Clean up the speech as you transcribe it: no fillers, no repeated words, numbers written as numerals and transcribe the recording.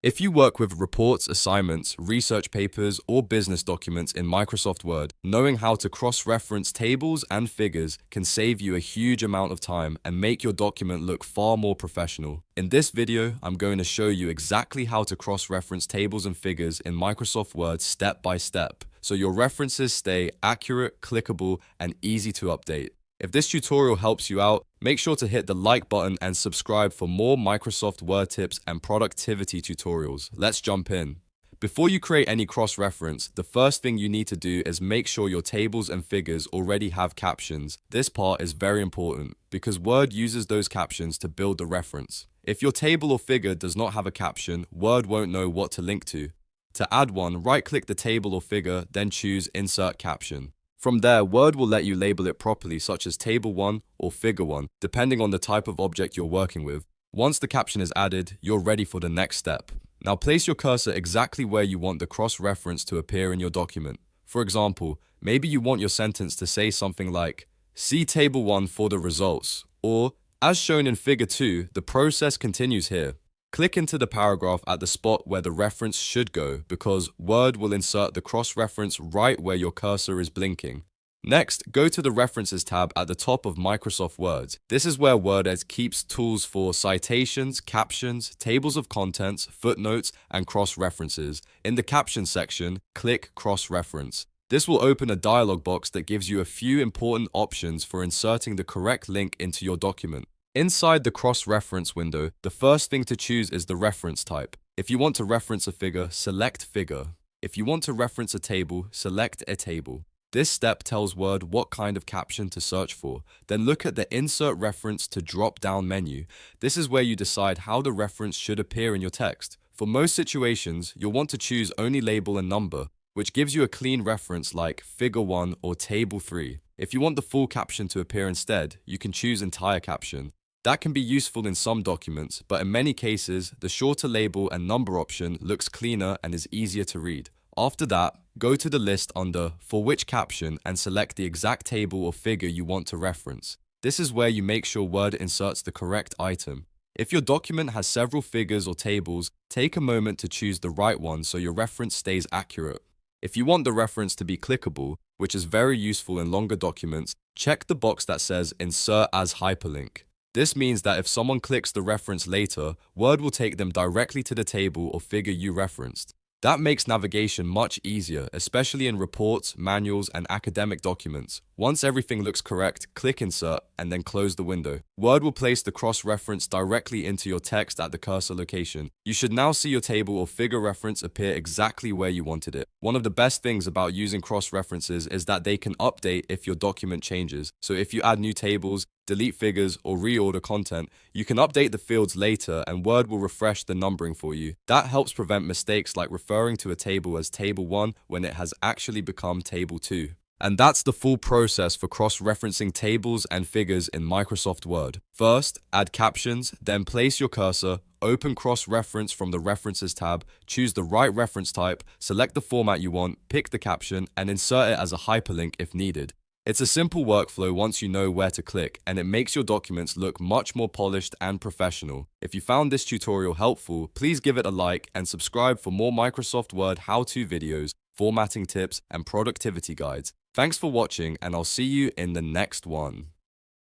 If you work with reports, assignments, research papers, or business documents in Microsoft Word, knowing how to cross-reference tables and figures can save you a huge amount of time and make your document look far more professional. In this video, I'm going to show you exactly how to cross-reference tables and figures in Microsoft Word step by step, so your references stay accurate, clickable, and easy to update. If this tutorial helps you out, make sure to hit the like button and subscribe for more Microsoft Word tips and productivity tutorials. Let's jump in. Before you create any cross-reference, the first thing you need to do is make sure your tables and figures already have captions. This part is very important because Word uses those captions to build the reference. If your table or figure does not have a caption, Word won't know what to link to. To add one, right-click the table or figure, then choose Insert Caption. From there, Word will let you label it properly, such as Table 1 or Figure 1, depending on the type of object you're working with. Once the caption is added, you're ready for the next step. Now place your cursor exactly where you want the cross-reference to appear in your document. For example, maybe you want your sentence to say something like, "See Table 1 for the results," or, "As shown in Figure 2, the process continues here." Click into the paragraph at the spot where the reference should go because Word will insert the cross-reference right where your cursor is blinking. Next, go to the References tab at the top of Microsoft Word. This is where Word keeps tools for citations, captions, tables of contents, footnotes, and cross-references. In the Captions section, click Cross-Reference. This will open a dialog box that gives you a few important options for inserting the correct link into your document. Inside the cross-reference window, the first thing to choose is the reference type. If you want to reference a figure, select Figure. If you want to reference a table, select a table. This step tells Word what kind of caption to search for. Then look at the Insert Reference to drop-down menu. This is where you decide how the reference should appear in your text. For most situations, you'll want to choose only label and number, which gives you a clean reference like Figure 1 or Table 3. If you want the full caption to appear instead, you can choose Entire Caption. That can be useful in some documents, but in many cases, the shorter label and number option looks cleaner and is easier to read. After that, go to the list under For Which Caption and select the exact table or figure you want to reference. This is where you make sure Word inserts the correct item. If your document has several figures or tables, take a moment to choose the right one so your reference stays accurate. If you want the reference to be clickable, which is very useful in longer documents, check the box that says Insert as Hyperlink. This means that if someone clicks the reference later, Word will take them directly to the table or figure you referenced. That makes navigation much easier, especially in reports, manuals, and academic documents. Once everything looks correct, click Insert and then close the window. Word will place the cross-reference directly into your text at the cursor location. You should now see your table or figure reference appear exactly where you wanted it. One of the best things about using cross-references is that they can update if your document changes. So if you add new tables, delete figures, or reorder content, you can update the fields later and Word will refresh the numbering for you. That helps prevent mistakes like referring to a table as Table 1 when it has actually become Table 2. And that's the full process for cross-referencing tables and figures in Microsoft Word. First, add captions, then place your cursor, open cross-reference from the References tab, choose the right reference type, select the format you want, pick the caption, and insert it as a hyperlink if needed. It's a simple workflow once you know where to click, and it makes your documents look much more polished and professional. If you found this tutorial helpful, please give it a like and subscribe for more Microsoft Word how-to videos, formatting tips, and productivity guides. Thanks for watching, and I'll see you in the next one.